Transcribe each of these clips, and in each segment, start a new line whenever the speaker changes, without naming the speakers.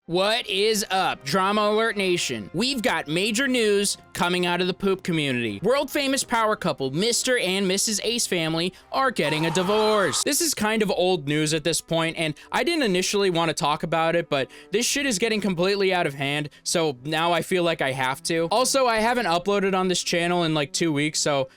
What is up, Drama Alert Nation? We've got major news coming out of the poop community. World famous power couple Mr. and Mrs. Ace family are getting a divorce. This is kind of old news at this point, and I didn't initially want to talk about it, but this shit is getting completely out of hand, so now I feel like I have to. Also, I haven't uploaded on this channel in like 2 weeks, so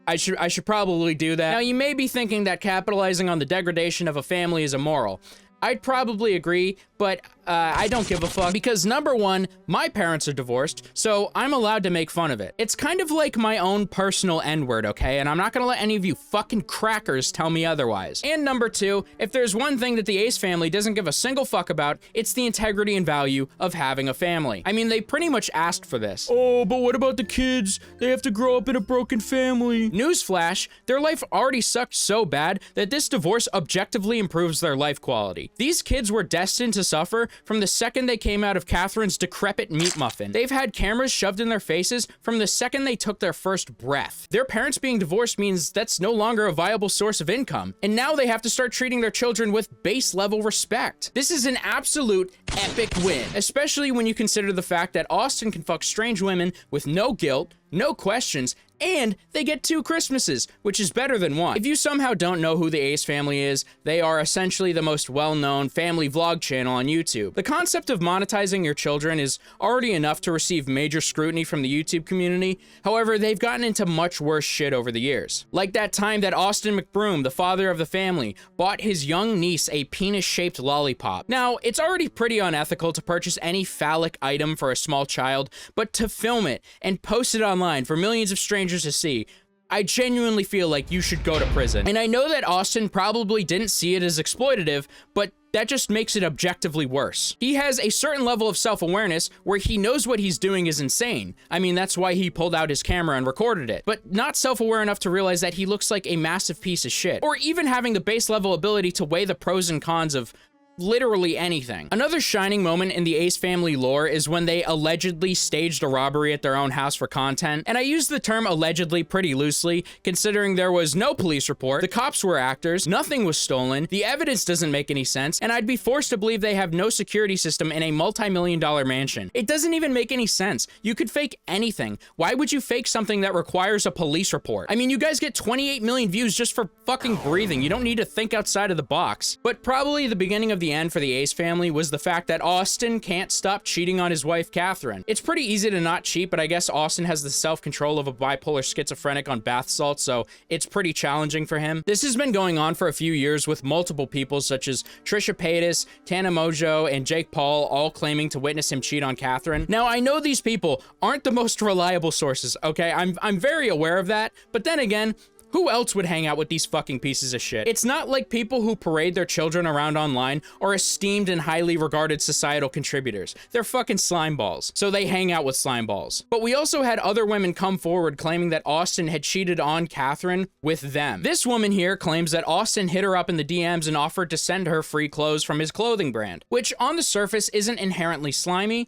I should probably do that. Now, you may be thinking that capitalizing on the degradation of a family is immoral. I'd probably agree, but I don't give a fuck because number one, my parents are divorced, so I'm allowed to make fun of it. It's kind of like my own personal N-word, okay? And I'm not gonna let any of you fucking crackers tell me otherwise. And number two, if there's one thing that the Ace family doesn't give a single fuck about, it's the integrity and value of having a family. I mean, they pretty much asked for this. Oh, but what about the kids? They have to grow up in a broken family. Newsflash, their life already sucked so bad that this divorce objectively improves their life quality. These kids were destined to suffer from the second they came out of Catherine's decrepit meat muffin. They've had cameras shoved in their faces from the second they took their first breath. Their parents being divorced means that's no longer a viable source of income, and now they have to start treating their children with base level respect. This is an absolute epic win, especially when you consider the fact that Austin can fuck strange women with no guilt, no questions, and they get 2 Christmases, which is better than 1. If you somehow don't know who the Ace family is, they are essentially the most well-known family vlog channel on YouTube. The concept of monetizing your children is already enough to receive major scrutiny from the YouTube community. However, they've gotten into much worse shit over the years. Like that time that Austin McBroom, the father of the family, bought his young niece a penis-shaped lollipop. Now, it's already pretty unethical to purchase any phallic item for a small child, but to film it and post it online for millions of strangers to see, I genuinely feel like you should go to prison. And I know that Austin probably didn't see it as exploitative, but that just makes it objectively worse. He has a certain level of self-awareness where he knows what he's doing is insane. I mean, that's why he pulled out his camera and recorded it, but not self-aware enough to realize that he looks like a massive piece of shit, or even having the base level ability to weigh the pros and cons of literally anything. Another shining moment in the Ace family lore is when they allegedly staged a robbery at their own house for content. And I use the term allegedly pretty loosely, considering there was no police report, the cops were actors, nothing was stolen, the evidence doesn't make any sense, and I'd be forced to believe they have no security system in a multi-million-dollar mansion. It doesn't even make any sense. You could fake anything. Why would you fake something that requires a police report? I mean, you guys get 28 million views just for fucking breathing. You don't need to think outside of the box. But probably the beginning of the end for the Ace family was the fact that Austin can't stop cheating on his wife, Catherine. It's pretty easy to not cheat, but I guess Austin has the self-control of a bipolar schizophrenic on bath salts, so it's pretty challenging for him. This has been going on for a few years with multiple people such as Trisha Paytas, Tana Mojo, and Jake Paul all claiming to witness him cheat on Catherine. Now, I know these people aren't the most reliable sources, okay? I'm very aware of that, but then again, who else would hang out with these fucking pieces of shit? It's not like people who parade their children around online are esteemed and highly regarded societal contributors. They're fucking slime balls, so they hang out with slime balls. But we also had other women come forward claiming that Austin had cheated on Catherine with them. This woman here claims that Austin hit her up in the DMs and offered to send her free clothes from his clothing brand, which on the surface isn't inherently slimy.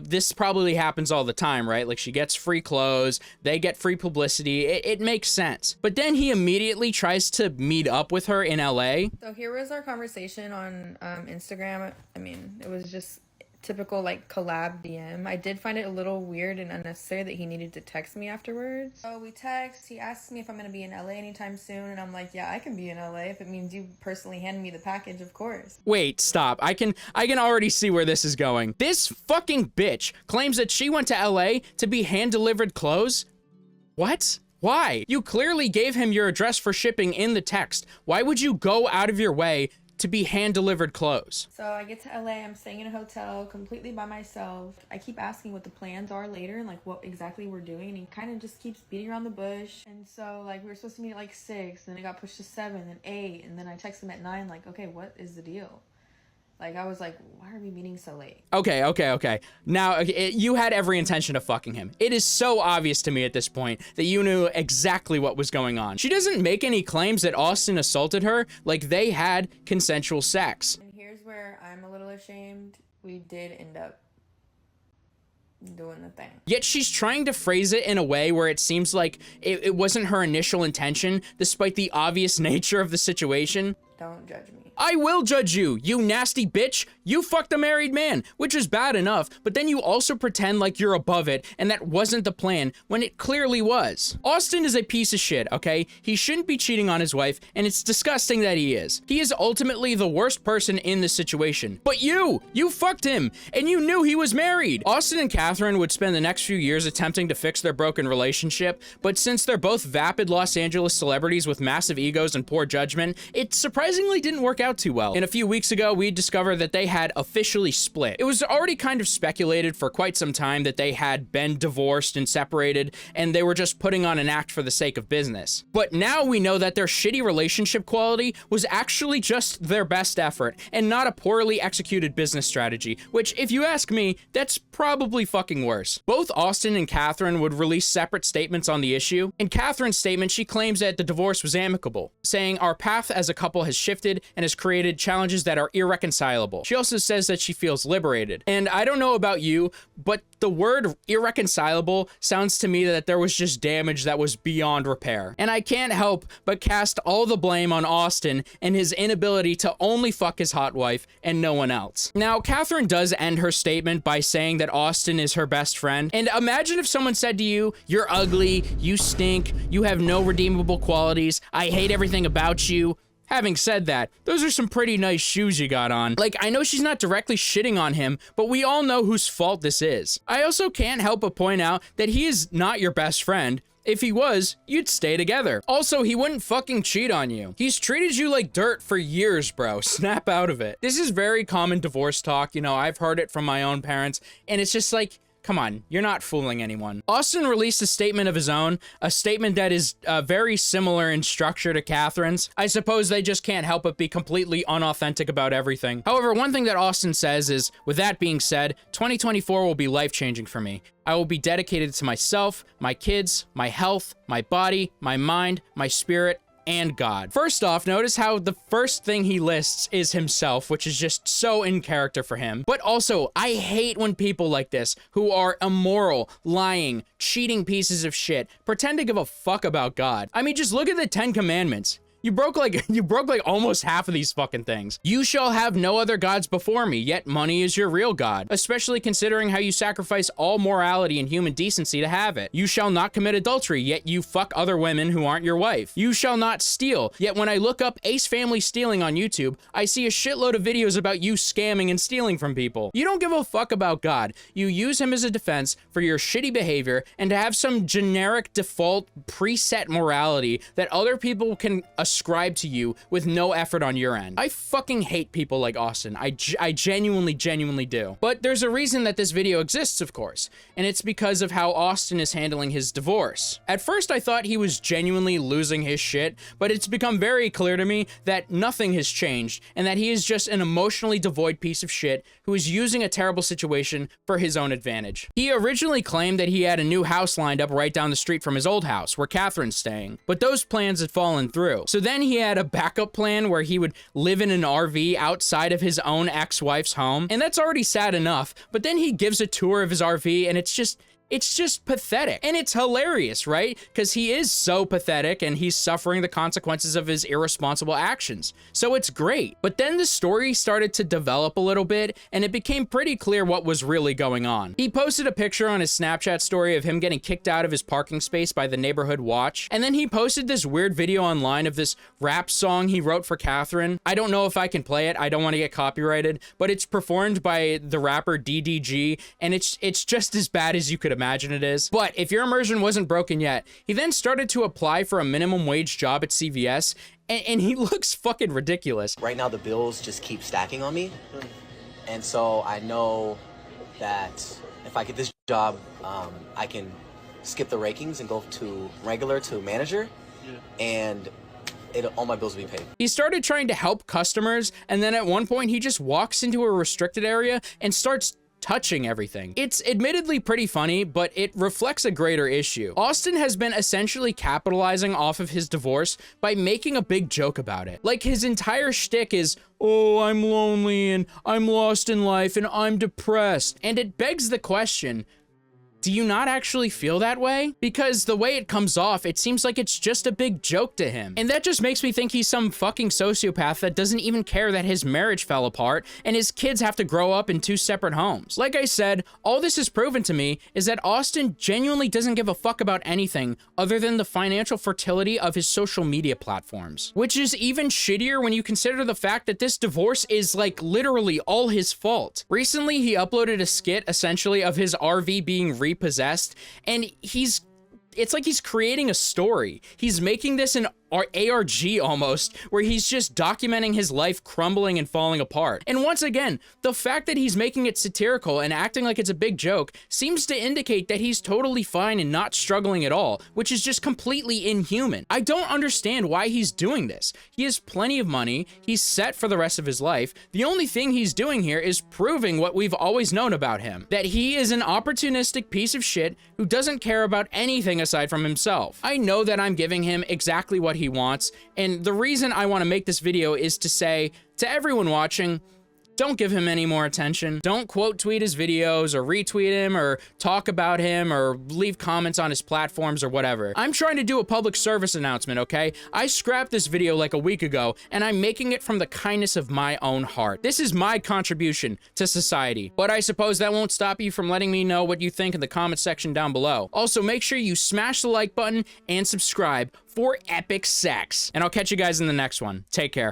This probably happens all the time, right? Like she gets free clothes, they get free publicity. It makes sense. But then he immediately tries to meet up with her in LA.
So here was our conversation on Instagram. I mean, it was just typical like collab DM. I did find it a little weird and unnecessary that he needed to text me afterwards. So we text, he asks me if I'm gonna be in LA anytime soon, and I'm like, yeah, I can be in LA if it means you personally hand me the package, of course.
Wait, stop. I can already see where this is going. This fucking bitch claims that she went to LA to be hand-delivered clothes? What? Why? You clearly gave him your address for shipping in the text. Why would you go out of your way to be hand-delivered clothes?
So I get to LA, I'm staying in a hotel completely by myself. I keep asking what the plans are later and like what exactly we're doing, and he kind of just keeps beating around the bush. And so like we were supposed to meet at like 6, then it got pushed to 7, then 8, and then I text him at 9 like, okay, what is the deal? Like, I was like, why are we meeting so late? Okay. Now, you had every intention of fucking him. It is so obvious to me at this point that you knew exactly what was going on. She doesn't make any claims that Austin assaulted her. Like, they had consensual sex. And here's where I'm a little ashamed. We did end up doing the thing.
Yet she's trying to phrase it in a way where it seems like it wasn't her initial intention, despite the obvious nature of the situation.
Don't judge me.
I will judge you, you nasty bitch. You fucked a married man, which is bad enough, but then you also pretend like you're above it and that wasn't the plan when it clearly was. Austin is a piece of shit, okay? He shouldn't be cheating on his wife, and it's disgusting that he is. He is ultimately the worst person in this situation. But you fucked him, and you knew he was married. Austin and Catherine would spend the next few years attempting to fix their broken relationship, but since they're both vapid Los Angeles celebrities with massive egos and poor judgment, it surprisingly didn't work out too well. And a few weeks ago, we discovered that they had officially split. It was already kind of speculated for quite some time that they had been divorced and separated, and they were just putting on an act for the sake of business. But now we know that their shitty relationship quality was actually just their best effort, and not a poorly executed business strategy, which, if you ask me, that's probably fucking worse. Both Austin and Catherine would release separate statements on the issue. In Catherine's statement, she claims that the divorce was amicable, saying, "Our path as a couple has shifted and has created challenges that are irreconcilable." She also says that she feels liberated. And I don't know about you, but the word irreconcilable sounds to me that there was just damage that was beyond repair. And I can't help but cast all the blame on Austin and his inability to only fuck his hot wife and no one else. Now, Catherine does end her statement by saying that Austin is her best friend. And imagine if someone said to you, "You're ugly, you stink, you have no redeemable qualities, I hate everything about you." Having said that, those are some pretty nice shoes you got on. Like, I know she's not directly shitting on him, but we all know whose fault this is. I also can't help but point out that he is not your best friend. If he was, you'd stay together. Also, he wouldn't fucking cheat on you. He's treated you like dirt for years, bro. Snap out of it. This is very common divorce talk. You know, I've heard it from my own parents, and it's just like, come on, you're not fooling anyone. Austin released a statement of his own, a statement that is very similar in structure to Catherine's. I suppose they just can't help but be completely unauthentic about everything. However, one thing that Austin says is, with that being said, 2024 will be life-changing for me. I will be dedicated to myself, my kids, my health, my body, my mind, my spirit, and God. First off, notice how the first thing he lists is himself, which is just so in character for him. But also, I hate when people like this, who are immoral, lying, cheating pieces of shit, pretend to give a fuck about God. I mean, just look at the 10 Commandments. You broke like almost half of these fucking things. You shall have no other gods before me, yet money is your real god, especially considering how you sacrifice all morality and human decency to have it. You shall not commit adultery, yet you fuck other women who aren't your wife. You shall not steal, yet when I look up Ace Family stealing on YouTube, I see a shitload of videos about you scamming and stealing from people. You don't give a fuck about God. You use him as a defense for your shitty behavior and to have some generic default preset morality that other people can ascribe to you with no effort on your end. I fucking hate people like Austin. I genuinely do. But there's a reason that this video exists, of course, and it's because of how Austin is handling his divorce. At first, I thought he was genuinely losing his shit, but it's become very clear to me that nothing has changed, and that he is just an emotionally devoid piece of shit who is using a terrible situation for his own advantage. He originally claimed that he had a new house lined up right down the street from his old house, where Catherine's staying, but those plans had fallen through. So then he had a backup plan where he would live in an RV outside of his own ex-wife's home, and that's already sad enough, but then he gives a tour of his RV, and it's just pathetic. And it's hilarious, right? Because he is so pathetic and he's suffering the consequences of his irresponsible actions. So it's great. But then the story started to develop a little bit and it became pretty clear what was really going on. He posted a picture on his Snapchat story of him getting kicked out of his parking space by the neighborhood watch. And then he posted this weird video online of this rap song he wrote for Catherine. I don't know if I can play it. I don't want to get copyrighted, but it's performed by the rapper DDG and it's just as bad as you could imagine it is. But if your immersion wasn't broken yet, he then started to apply for a minimum wage job at CVS, and he looks fucking ridiculous.
Right now the bills just keep stacking on me, and so I know that if I get this job, I can skip the rankings and go to regular to manager, and all my bills will be paid.
He started trying to help customers, and then at one point he just walks into a restricted area and starts touching everything. It's admittedly pretty funny, but it reflects a greater issue. Austin has been essentially capitalizing off of his divorce by making a big joke about it. Like, his entire shtick is, oh, I'm lonely and I'm lost in life and I'm depressed. And it begs the question, Do you not actually feel that way? Because the way it comes off, it seems like it's just a big joke to him. And that just makes me think he's some fucking sociopath that doesn't even care that his marriage fell apart and his kids have to grow up in 2 separate homes. Like I said, all this has proven to me is that Austin genuinely doesn't give a fuck about anything other than the financial fertility of his social media platforms. Which is even shittier when you consider the fact that this divorce is like literally all his fault. Recently, he uploaded a skit essentially of his RV being repossessed, and it's like he's creating a story. He's making this an ARG almost, where he's just documenting his life crumbling and falling apart. And once again, the fact that he's making it satirical and acting like it's a big joke seems to indicate that he's totally fine and not struggling at all, which is just completely inhuman. I don't understand why he's doing this. He has plenty of money, he's set for the rest of his life. The only thing he's doing here is proving what we've always known about him, that he is an opportunistic piece of shit who doesn't care about anything aside from himself. I know that I'm giving him exactly what he wants, and the reason I want to make this video is to say to everyone watching, don't give him any more attention. Don't quote tweet his videos or retweet him or talk about him or leave comments on his platforms or whatever. I'm trying to do a public service announcement, okay? I scrapped this video like a week ago, and I'm making it from the kindness of my own heart. This is my contribution to society. But I suppose that won't stop you from letting me know what you think in the comment section down below. Also, make sure you smash the like button and subscribe for epic sex. And I'll catch you guys in the next one. Take care.